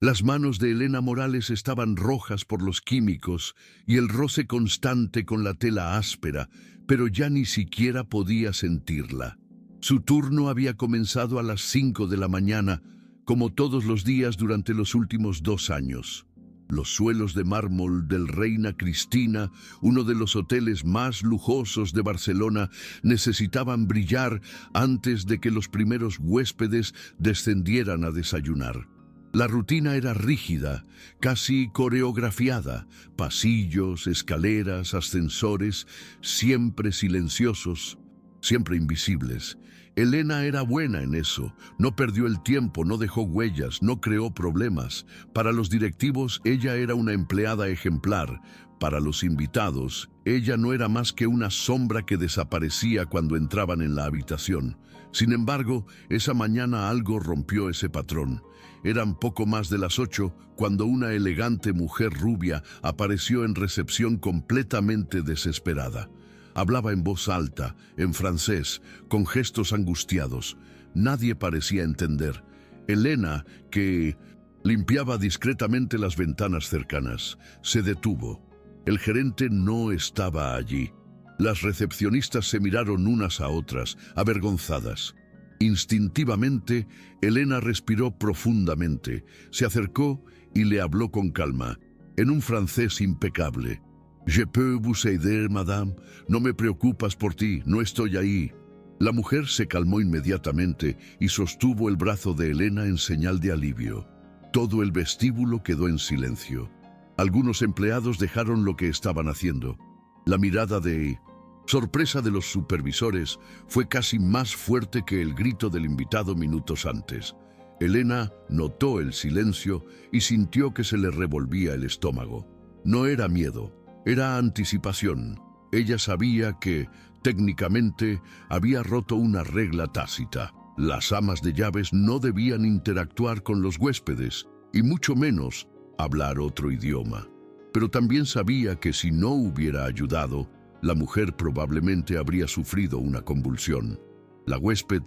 Las manos de Elena Morales estaban rojas por los químicos y el roce constante con la tela áspera, pero ya ni siquiera podía sentirla. Su turno había comenzado a las 5 de la mañana, como todos los días durante los últimos 2 años. Los suelos de mármol del Reina Cristina, uno de los hoteles más lujosos de Barcelona, necesitaban brillar antes de que los primeros huéspedes descendieran a desayunar. La rutina era rígida, casi coreografiada: pasillos, escaleras, ascensores, siempre silenciosos, siempre invisibles. Elena era buena en eso, no perdió el tiempo, no dejó huellas, no creó problemas. Para los directivos, ella era una empleada ejemplar. Para los invitados, ella no era más que una sombra que desaparecía cuando entraban en la habitación. Sin embargo, esa mañana algo rompió ese patrón. Eran poco más de las 8 cuando una elegante mujer rubia apareció en recepción completamente desesperada. Hablaba en voz alta, en francés, con gestos angustiados. Nadie parecía entender. Elena, que limpiaba discretamente las ventanas cercanas, se detuvo. El gerente no estaba allí. Las recepcionistas se miraron unas a otras, avergonzadas. Instintivamente, Elena respiró profundamente, se acercó y le habló con calma, en un francés impecable. «Je peux vous aider, madame? No me preocupas por ti, no estoy ahí». La mujer se calmó inmediatamente y sostuvo el brazo de Elena en señal de alivio. Todo el vestíbulo quedó en silencio. Algunos empleados dejaron lo que estaban haciendo. La mirada de sorpresa de los supervisores fue casi más fuerte que el grito del invitado minutos antes. Elena notó el silencio y sintió que se le revolvía el estómago. No era miedo, era anticipación. Ella sabía que, técnicamente, había roto una regla tácita. Las amas de llaves no debían interactuar con los huéspedes, y mucho menos hablar otro idioma. Pero también sabía que si no hubiera ayudado, la mujer probablemente habría sufrido una convulsión. La huésped,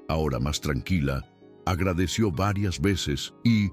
ahora más tranquila, agradeció varias veces y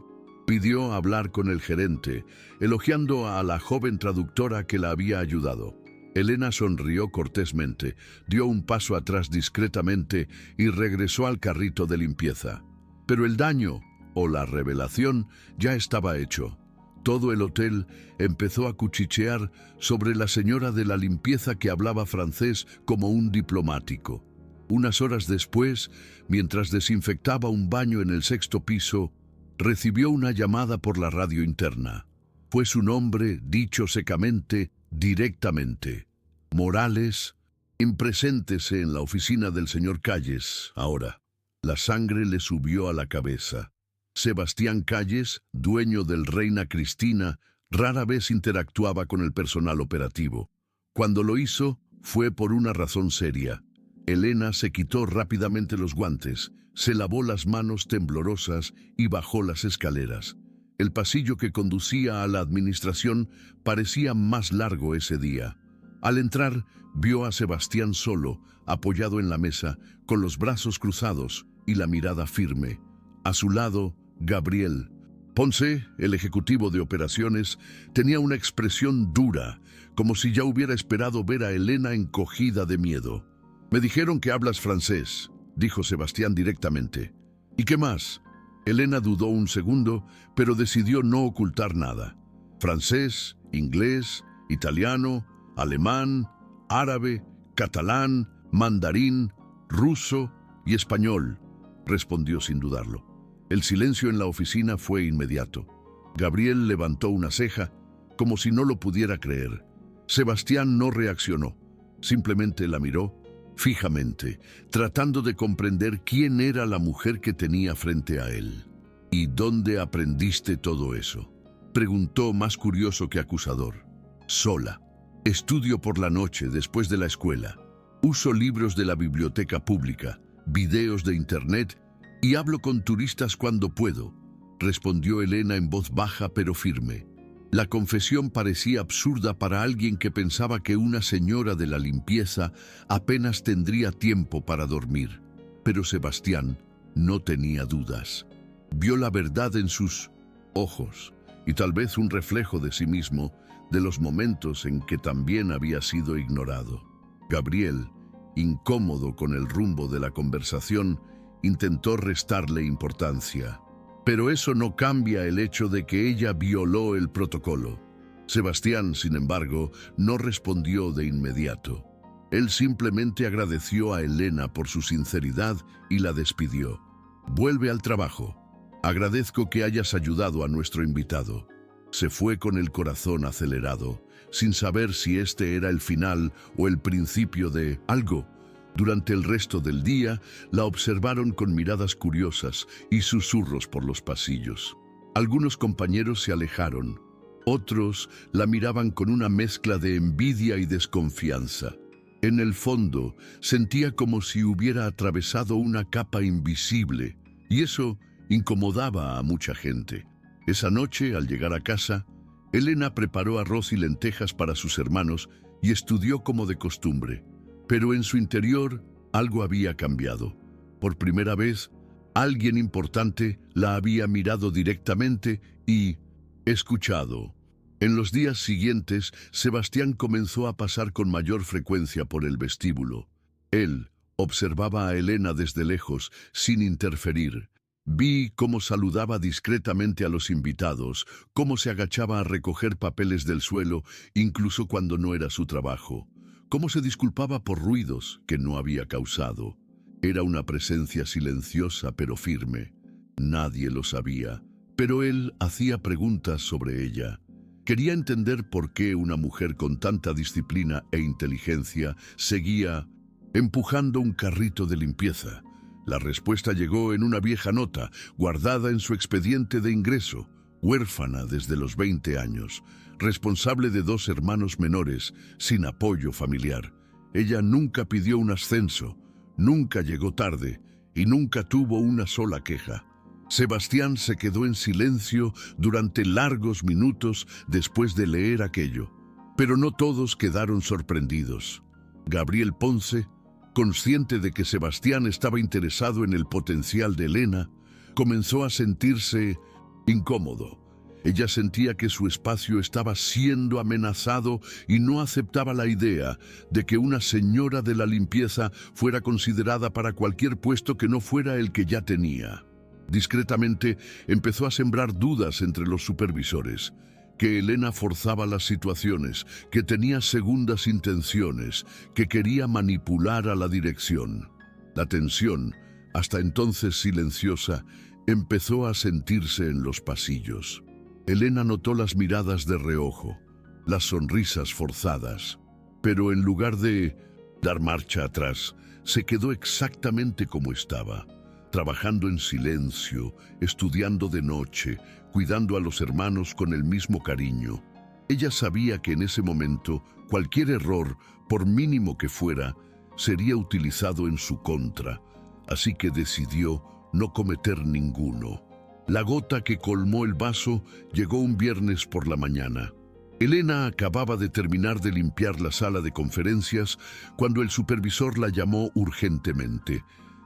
pidió hablar con el gerente, elogiando a la joven traductora que la había ayudado. Elena sonrió cortésmente, dio un paso atrás discretamente y regresó al carrito de limpieza. Pero el daño, o la revelación, ya estaba hecho. Todo el hotel empezó a cuchichear sobre la señora de la limpieza que hablaba francés como un diplomático. Unas horas después, mientras desinfectaba un baño en el 6º piso, recibió una llamada por la radio interna. Fue su nombre dicho secamente, directamente. Morales, impreséntese en la oficina del señor Calles, ahora. La sangre le subió a la cabeza. Sebastián Calles, dueño del Reina Cristina, rara vez interactuaba con el personal operativo. Cuando lo hizo, fue por una razón seria. Elena se quitó rápidamente los guantes, se lavó las manos temblorosas y bajó las escaleras. El pasillo que conducía a la administración parecía más largo ese día. Al entrar, vio a Sebastián solo, apoyado en la mesa, con los brazos cruzados y la mirada firme. A su lado, Gabriel. Ponce, el ejecutivo de operaciones, tenía una expresión dura, como si ya hubiera esperado ver a Elena encogida de miedo. «Me dijeron que hablas francés», dijo Sebastián directamente. «¿Y qué más?» Elena dudó un segundo, pero decidió no ocultar nada. «Francés, inglés, italiano, alemán, árabe, catalán, mandarín, ruso y español», respondió sin dudarlo. El silencio en la oficina fue inmediato. Gabriel levantó una ceja, como si no lo pudiera creer. Sebastián no reaccionó, simplemente la miró fijamente, tratando de comprender quién era la mujer que tenía frente a él. «¿Y dónde aprendiste todo eso?», preguntó más curioso que acusador. «Sola. Estudio por la noche después de la escuela. Uso libros de la biblioteca pública, videos de internet y hablo con turistas cuando puedo», respondió Elena en voz baja pero firme. La confesión parecía absurda para alguien que pensaba que una señora de la limpieza apenas tendría tiempo para dormir. Pero Sebastián no tenía dudas. Vio la verdad en sus ojos, y tal vez un reflejo de sí mismo, de los momentos en que también había sido ignorado. Gabriel, incómodo con el rumbo de la conversación, intentó restarle importancia. Pero eso no cambia el hecho de que ella violó el protocolo. Sebastián, sin embargo, no respondió de inmediato. Él simplemente agradeció a Elena por su sinceridad y la despidió. «Vuelve al trabajo. Agradezco que hayas ayudado a nuestro invitado». Se fue con el corazón acelerado, sin saber si este era el final o el principio de algo. Durante el resto del día, la observaron con miradas curiosas y susurros por los pasillos. Algunos compañeros se alejaron. Otros la miraban con una mezcla de envidia y desconfianza. En el fondo, sentía como si hubiera atravesado una capa invisible, y eso incomodaba a mucha gente. Esa noche, al llegar a casa, Elena preparó arroz y lentejas para sus hermanos y estudió como de costumbre. Pero en su interior algo había cambiado. Por primera vez, alguien importante la había mirado directamente y escuchado. En los días siguientes, Sebastián comenzó a pasar con mayor frecuencia por el vestíbulo. Él observaba a Elena desde lejos, sin interferir. Vi cómo saludaba discretamente a los invitados, cómo se agachaba a recoger papeles del suelo, incluso cuando no era su trabajo, cómo se disculpaba por ruidos que no había causado. Era una presencia silenciosa pero firme. Nadie lo sabía, pero él hacía preguntas sobre ella. Quería entender por qué una mujer con tanta disciplina e inteligencia seguía empujando un carrito de limpieza. La respuesta llegó en una vieja nota, guardada en su expediente de ingreso. Huérfana desde los 20 años, responsable de 2 hermanos menores, sin apoyo familiar. Ella nunca pidió un ascenso, nunca llegó tarde y nunca tuvo una sola queja. Sebastián se quedó en silencio durante largos minutos después de leer aquello. Pero no todos quedaron sorprendidos. Gabriel Ponce, consciente de que Sebastián estaba interesado en el potencial de Elena, comenzó a sentirse incómodo. Ella sentía que su espacio estaba siendo amenazado y no aceptaba la idea de que una señora de la limpieza fuera considerada para cualquier puesto que no fuera el que ya tenía. Discretamente empezó a sembrar dudas entre los supervisores, que Elena forzaba las situaciones, que tenía segundas intenciones, que quería manipular a la dirección. La tensión, hasta entonces silenciosa, empezó a sentirse en los pasillos. Elena notó las miradas de reojo, las sonrisas forzadas, pero en lugar de dar marcha atrás, se quedó exactamente como estaba, trabajando en silencio, estudiando de noche, cuidando a los hermanos con el mismo cariño. Ella sabía que en ese momento cualquier error, por mínimo que fuera, sería utilizado en su contra, así que decidió no cometer ninguno. La gota que colmó el vaso llegó un viernes por la mañana. Elena acababa de terminar de limpiar la sala de conferencias cuando el supervisor la llamó urgentemente.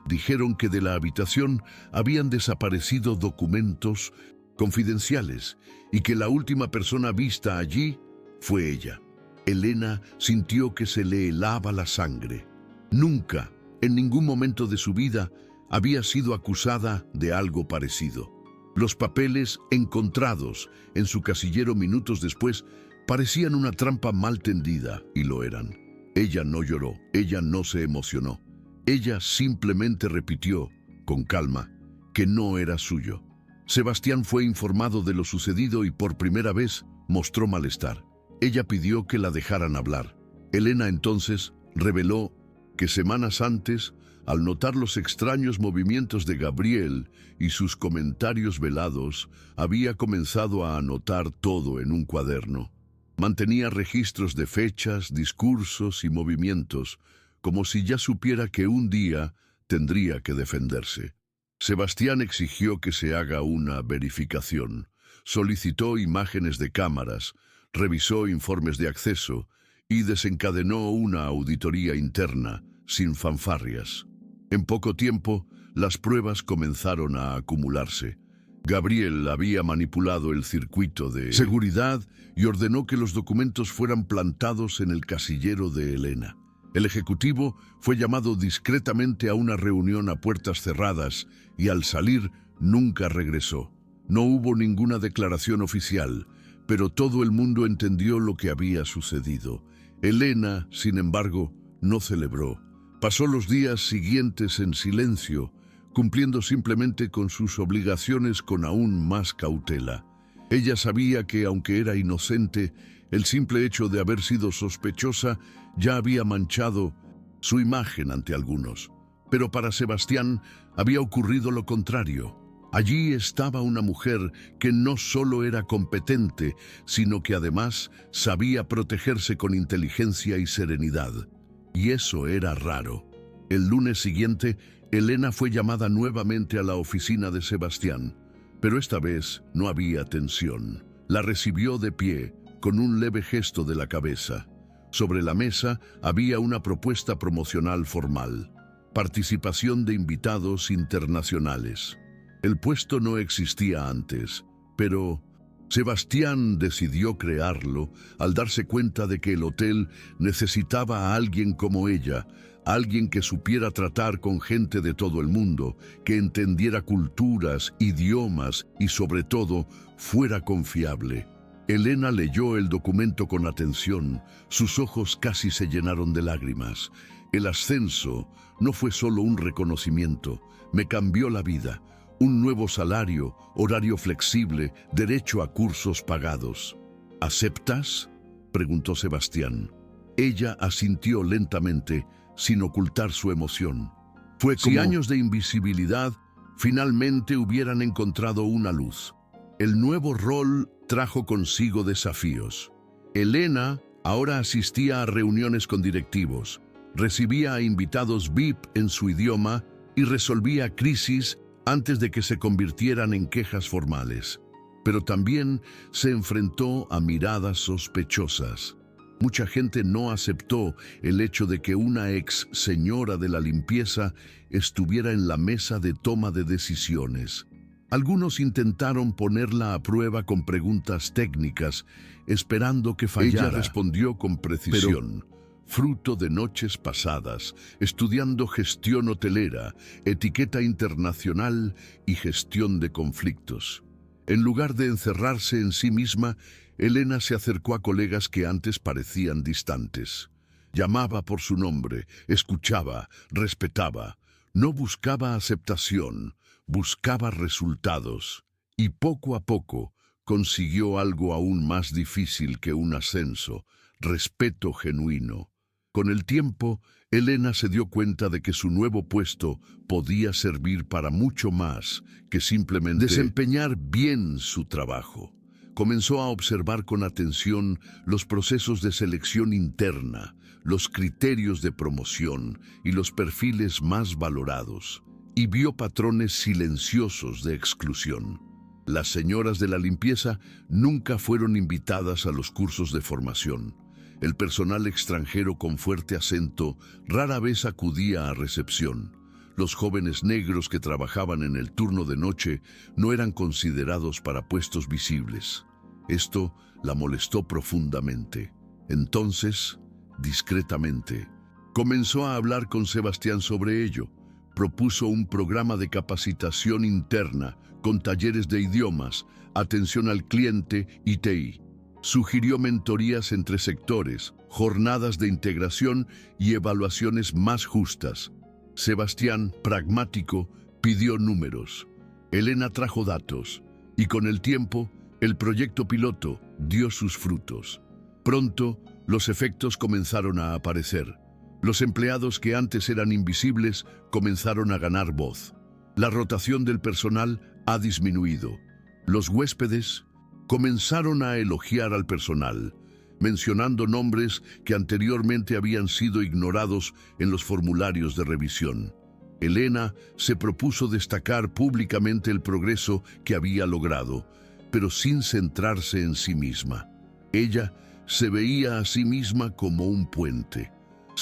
Dijeron que de la habitación habían desaparecido documentos confidenciales y que la última persona vista allí fue ella. Elena sintió que se le helaba la sangre. Nunca, en ningún momento de su vida, había sido acusada de algo parecido. Los papeles encontrados en su casillero minutos después parecían una trampa mal tendida, y lo eran. Ella no lloró, ella no se emocionó. Ella simplemente repitió, con calma, que no era suyo. Sebastián fue informado de lo sucedido y por primera vez mostró malestar. Ella pidió que la dejaran hablar. Elena entonces reveló que semanas antes, al notar los extraños movimientos de Gabriel y sus comentarios velados, había comenzado a anotar todo en un cuaderno. Mantenía registros de fechas, discursos y movimientos, como si ya supiera que un día tendría que defenderse. Sebastián exigió que se haga una verificación, solicitó imágenes de cámaras, revisó informes de acceso y desencadenó una auditoría interna, sin fanfarrias. En poco tiempo, las pruebas comenzaron a acumularse. Gabriel había manipulado el circuito de seguridad y ordenó que los documentos fueran plantados en el casillero de Elena. El ejecutivo fue llamado discretamente a una reunión a puertas cerradas y al salir nunca regresó. No hubo ninguna declaración oficial, pero todo el mundo entendió lo que había sucedido. Elena, sin embargo, no celebró. Pasó los días siguientes en silencio, cumpliendo simplemente con sus obligaciones con aún más cautela. Ella sabía que, aunque era inocente, el simple hecho de haber sido sospechosa ya había manchado su imagen ante algunos. Pero para Sebastián había ocurrido lo contrario. Allí estaba una mujer que no solo era competente, sino que además sabía protegerse con inteligencia y serenidad. Y eso era raro. El lunes siguiente, Elena fue llamada nuevamente a la oficina de Sebastián, pero esta vez no había tensión. La recibió de pie, con un leve gesto de la cabeza. Sobre la mesa había una propuesta promocional formal: participación de invitados internacionales. El puesto no existía antes, pero Sebastián decidió crearlo al darse cuenta de que el hotel necesitaba a alguien como ella, alguien que supiera tratar con gente de todo el mundo, que entendiera culturas, idiomas y sobre todo fuera confiable. Elena leyó el documento con atención, sus ojos casi se llenaron de lágrimas. El ascenso no fue solo un reconocimiento, me cambió la vida. Un nuevo salario, horario flexible, derecho a cursos pagados. ¿Aceptas?, preguntó Sebastián. Ella asintió lentamente, sin ocultar su emoción. Fue como si años de invisibilidad finalmente hubieran encontrado una luz. El nuevo rol trajo consigo desafíos. Elena ahora asistía a reuniones con directivos, recibía a invitados VIP en su idioma y resolvía crisis antes de que se convirtieran en quejas formales. Pero también se enfrentó a miradas sospechosas. Mucha gente no aceptó el hecho de que una ex señora de la limpieza estuviera en la mesa de toma de decisiones. Algunos intentaron ponerla a prueba con preguntas técnicas, esperando que fallara. Ella respondió con precisión. Fruto de noches pasadas, estudiando gestión hotelera, etiqueta internacional y gestión de conflictos. En lugar de encerrarse en sí misma, Elena se acercó a colegas que antes parecían distantes. Llamaba por su nombre, escuchaba, respetaba. No buscaba aceptación, buscaba resultados. Y poco a poco consiguió algo aún más difícil que un ascenso: respeto genuino. Con el tiempo, Elena se dio cuenta de que su nuevo puesto podía servir para mucho más que simplemente desempeñar bien su trabajo. Comenzó a observar con atención los procesos de selección interna, los criterios de promoción y los perfiles más valorados, y vio patrones silenciosos de exclusión. Las señoras de la limpieza nunca fueron invitadas a los cursos de formación. El personal extranjero con fuerte acento rara vez acudía a recepción. Los jóvenes negros que trabajaban en el turno de noche no eran considerados para puestos visibles. Esto la molestó profundamente. Entonces, discretamente, comenzó a hablar con Sebastián sobre ello. Propuso un programa de capacitación interna con talleres de idiomas, atención al cliente y TI. Sugirió mentorías entre sectores, jornadas de integración y evaluaciones más justas. Sebastián, pragmático, pidió números. Elena trajo datos, y con el tiempo, el proyecto piloto dio sus frutos. Pronto, los efectos comenzaron a aparecer. Los empleados que antes eran invisibles comenzaron a ganar voz. La rotación del personal ha disminuido. Los huéspedes comenzaron a elogiar al personal, mencionando nombres que anteriormente habían sido ignorados en los formularios de revisión. Elena se propuso destacar públicamente el progreso que había logrado, pero sin centrarse en sí misma. Ella se veía a sí misma como un puente.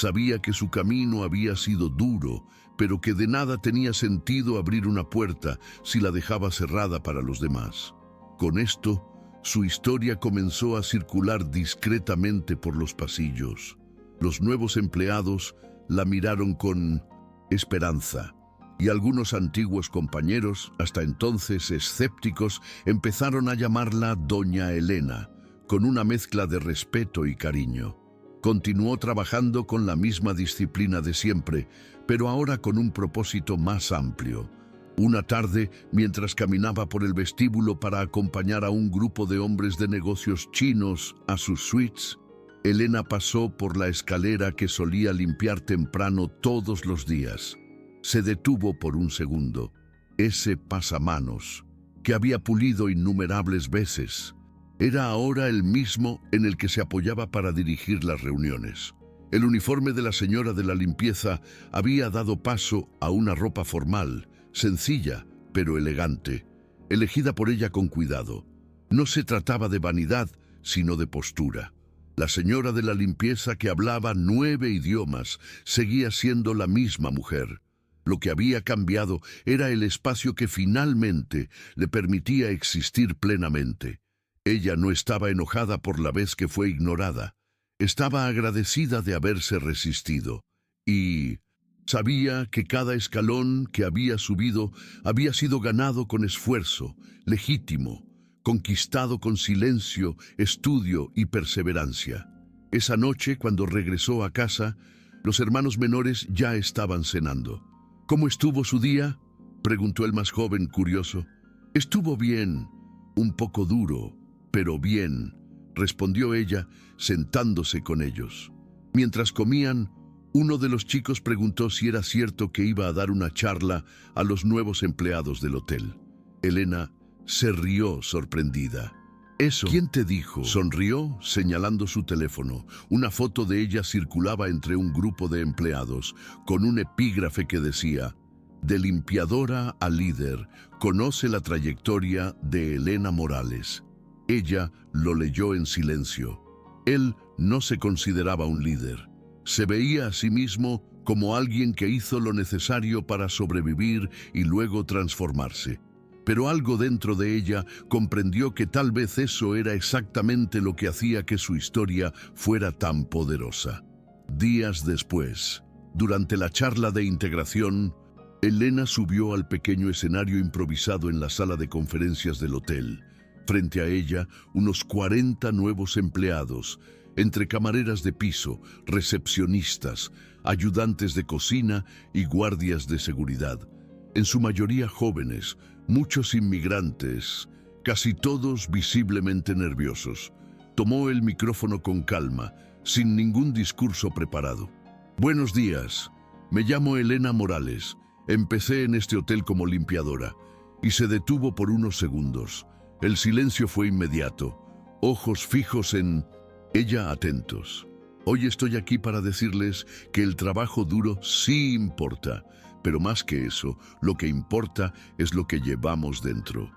Sabía que su camino había sido duro, pero que de nada tenía sentido abrir una puerta si la dejaba cerrada para los demás. Con esto, su historia comenzó a circular discretamente por los pasillos. Los nuevos empleados la miraron con esperanza, y algunos antiguos compañeros, hasta entonces escépticos, empezaron a llamarla Doña Elena, con una mezcla de respeto y cariño. Continuó trabajando con la misma disciplina de siempre, pero ahora con un propósito más amplio. Una tarde, mientras caminaba por el vestíbulo para acompañar a un grupo de hombres de negocios chinos a sus suites, Elena pasó por la escalera que solía limpiar temprano todos los días. Se detuvo por un segundo. Ese pasamanos, que había pulido innumerables veces, era ahora el mismo en el que se apoyaba para dirigir las reuniones. El uniforme de la señora de la limpieza había dado paso a una ropa formal, sencilla, pero elegante, elegida por ella con cuidado. No se trataba de vanidad, sino de postura. La señora de la limpieza, que hablaba 9 idiomas, seguía siendo la misma mujer. Lo que había cambiado era el espacio que finalmente le permitía existir plenamente. Ella no estaba enojada por la vez que fue ignorada. Estaba agradecida de haberse resistido. Y sabía que cada escalón que había subido había sido ganado con esfuerzo, legítimo, conquistado con silencio, estudio y perseverancia. Esa noche, cuando regresó a casa, los hermanos menores ya estaban cenando. «¿Cómo estuvo su día?», preguntó el más joven, curioso. «Estuvo bien, un poco duro, pero bien», respondió ella, sentándose con ellos. Mientras comían, uno de los chicos preguntó si era cierto que iba a dar una charla a los nuevos empleados del hotel. Elena se rió sorprendida. «¿Eso? ¿Quién te dijo?», sonrió, señalando su teléfono. Una foto de ella circulaba entre un grupo de empleados, con un epígrafe que decía: «De limpiadora a líder, conoce la trayectoria de Elena Morales». Ella lo leyó en silencio. Él no se consideraba un líder. Se veía a sí mismo como alguien que hizo lo necesario para sobrevivir y luego transformarse. Pero algo dentro de ella comprendió que tal vez eso era exactamente lo que hacía que su historia fuera tan poderosa. Días después, durante la charla de integración, Elena subió al pequeño escenario improvisado en la sala de conferencias del hotel. Frente a ella, unos 40 nuevos empleados, entre camareras de piso, recepcionistas, ayudantes de cocina y guardias de seguridad. En su mayoría jóvenes, muchos inmigrantes, casi todos visiblemente nerviosos. Tomó el micrófono con calma, sin ningún discurso preparado. «Buenos días, me llamo Elena Morales. Empecé en este hotel como limpiadora». Y se detuvo por unos segundos. El silencio fue inmediato, ojos fijos en ella, atentos. «Hoy estoy aquí para decirles que el trabajo duro sí importa, pero más que eso, lo que importa es lo que llevamos dentro.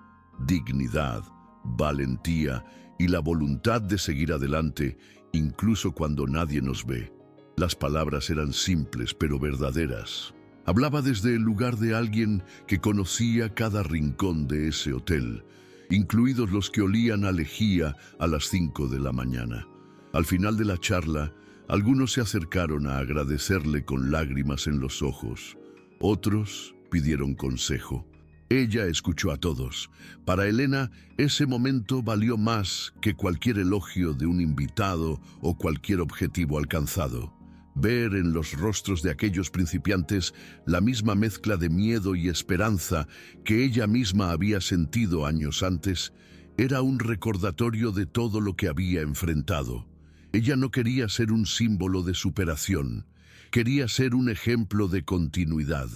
Dignidad, valentía y la voluntad de seguir adelante, incluso cuando nadie nos ve». Las palabras eran simples pero verdaderas. Hablaba desde el lugar de alguien que conocía cada rincón de ese hotel, incluidos los que olían a lejía a las 5 de la mañana. Al final de la charla, algunos se acercaron a agradecerle con lágrimas en los ojos. Otros pidieron consejo. Ella escuchó a todos. Para Elena, ese momento valió más que cualquier elogio de un invitado o cualquier objetivo alcanzado. Ver en los rostros de aquellos principiantes la misma mezcla de miedo y esperanza que ella misma había sentido años antes era un recordatorio de todo lo que había enfrentado. Ella no quería ser un símbolo de superación, quería ser un ejemplo de continuidad,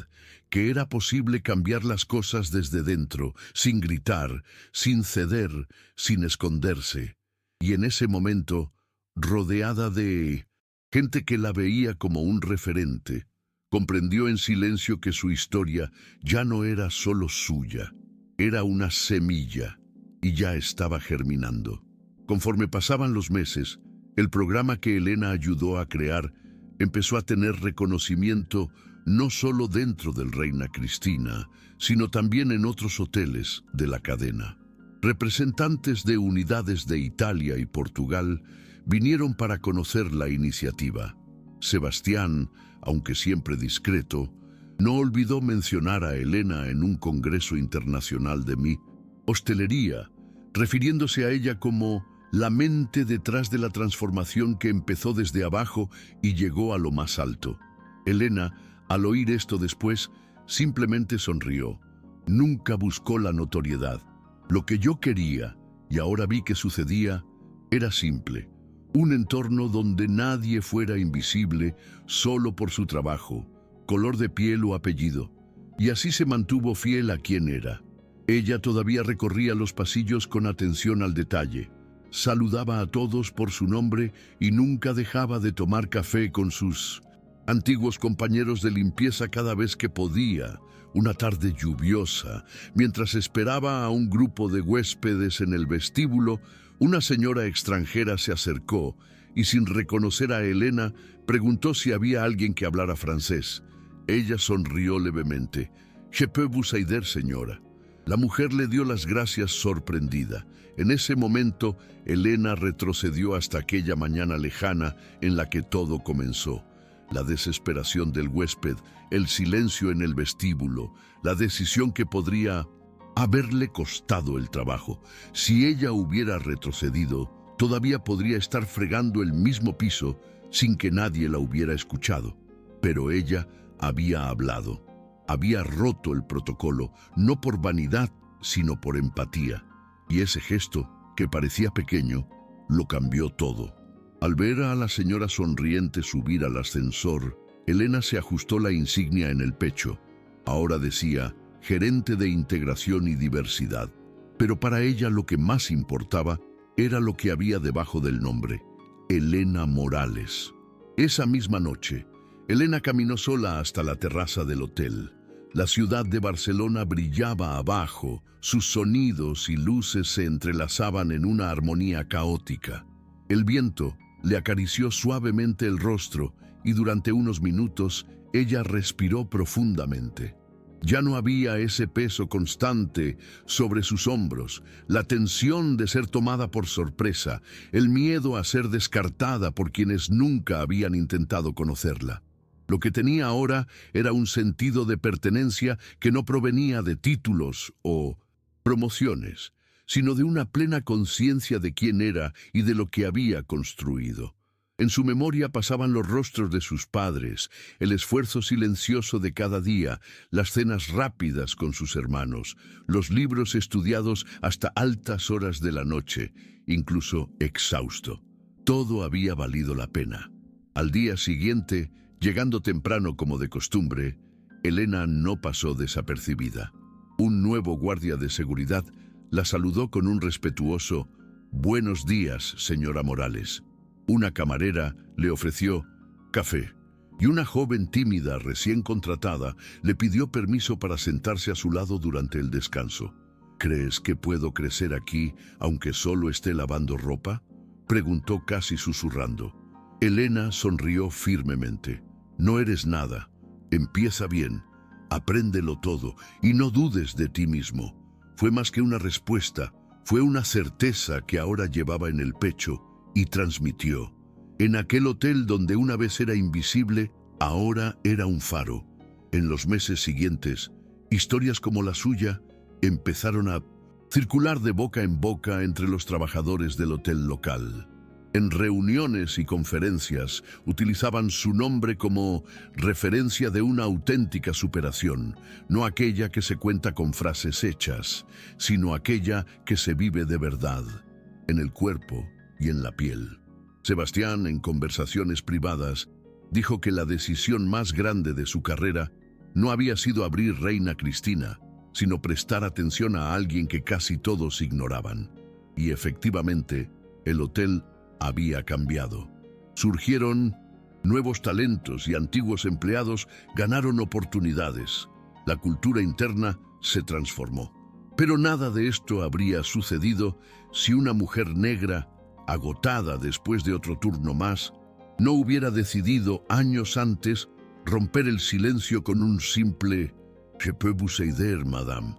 que era posible cambiar las cosas desde dentro, sin gritar, sin ceder, sin esconderse. Y en ese momento, rodeada de gente que la veía como un referente, comprendió en silencio que su historia ya no era solo suya, era una semilla y ya estaba germinando. Conforme pasaban los meses, el programa que Elena ayudó a crear empezó a tener reconocimiento no solo dentro del Reina Cristina, sino también en otros hoteles de la cadena. Representantes de unidades de Italia y Portugal vinieron para conocer la iniciativa. Sebastián, aunque siempre discreto, no olvidó mencionar a Elena en un congreso internacional de mi hostelería, refiriéndose a ella como la mente detrás de la transformación que empezó desde abajo y llegó a lo más alto. Elena, al oír esto después, simplemente sonrió. Nunca buscó la notoriedad. Lo que yo quería, y ahora vi que sucedía, era simple. Un entorno donde nadie fuera invisible solo por su trabajo, color de piel o apellido. Y así se mantuvo fiel a quien era. Ella todavía recorría los pasillos con atención al detalle. Saludaba a todos por su nombre y nunca dejaba de tomar café con sus antiguos compañeros de limpieza cada vez que podía. Una tarde lluviosa, mientras esperaba a un grupo de huéspedes en el vestíbulo, una señora extranjera se acercó y, sin reconocer a Elena, preguntó si había alguien que hablara francés. Ella sonrió levemente. «Je peux vous aider, señora». La mujer le dio las gracias sorprendida. En ese momento, Elena retrocedió hasta aquella mañana lejana en la que todo comenzó. La desesperación del huésped, el silencio en el vestíbulo, la decisión que podría haberle costado el trabajo. Si ella hubiera retrocedido, todavía podría estar fregando el mismo piso sin que nadie la hubiera escuchado. Pero ella había hablado. Había roto el protocolo, no por vanidad, sino por empatía. Y ese gesto, que parecía pequeño, lo cambió todo. Al ver a la señora sonriente subir al ascensor, Elena se ajustó la insignia en el pecho. Ahora decía, gerente de integración y diversidad. Pero para ella lo que más importaba era lo que había debajo del nombre, Elena Morales. Esa misma noche, Elena caminó sola hasta la terraza del hotel. La ciudad de Barcelona brillaba abajo, sus sonidos y luces se entrelazaban en una armonía caótica. El viento le acarició suavemente el rostro y durante unos minutos ella respiró profundamente. Ya no había ese peso constante sobre sus hombros, la tensión de ser tomada por sorpresa, el miedo a ser descartada por quienes nunca habían intentado conocerla. Lo que tenía ahora era un sentido de pertenencia que no provenía de títulos o promociones, sino de una plena conciencia de quién era y de lo que había construido. En su memoria pasaban los rostros de sus padres, el esfuerzo silencioso de cada día, las cenas rápidas con sus hermanos, los libros estudiados hasta altas horas de la noche, incluso exhausto. Todo había valido la pena. Al día siguiente, llegando temprano como de costumbre, Elena no pasó desapercibida. Un nuevo guardia de seguridad la saludó con un respetuoso «Buenos días, señora Morales». Una camarera le ofreció café y una joven tímida recién contratada le pidió permiso para sentarse a su lado durante el descanso. «¿Crees que puedo crecer aquí aunque solo esté lavando ropa?», preguntó casi susurrando. Elena sonrió firmemente. «No eres nada. Empieza bien. Apréndelo todo y no dudes de ti mismo». Fue más que una respuesta, fue una certeza que ahora llevaba en el pecho y transmitió. En aquel hotel donde una vez era invisible, ahora era un faro. En los meses siguientes, historias como la suya empezaron a circular de boca en boca entre los trabajadores del hotel local. En reuniones y conferencias utilizaban su nombre como referencia de una auténtica superación, no aquella que se cuenta con frases hechas, sino aquella que se vive de verdad, en el cuerpo y en la piel. Sebastián, en conversaciones privadas, dijo que la decisión más grande de su carrera no había sido abrir Reina Cristina, sino prestar atención a alguien que casi todos ignoraban. Y efectivamente, el hotel había cambiado. Surgieron nuevos talentos y antiguos empleados ganaron oportunidades. La cultura interna se transformó. Pero nada de esto habría sucedido si una mujer negra, agotada después de otro turno más, no hubiera decidido años antes romper el silencio con un simple «Je peux vous aider, madame».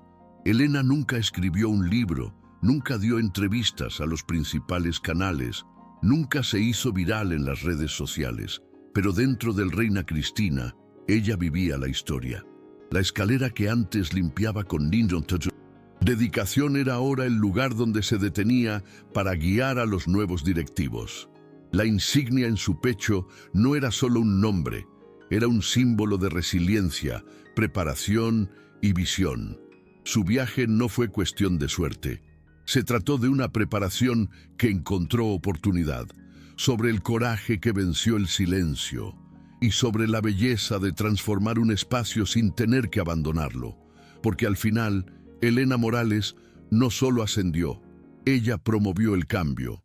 Elena nunca escribió un libro, nunca dio entrevistas a los principales canales, nunca se hizo viral en las redes sociales, pero dentro del Reina Cristina, ella vivía la historia. La escalera que antes limpiaba con dedicación era ahora el lugar donde se detenía para guiar a los nuevos directivos. La insignia en su pecho no era solo un nombre, era un símbolo de resiliencia, preparación y visión. Su viaje no fue cuestión de suerte. Se trató de una preparación que encontró oportunidad, sobre el coraje que venció el silencio y sobre la belleza de transformar un espacio sin tener que abandonarlo, porque al final Elena Morales no solo ascendió, ella promovió el cambio.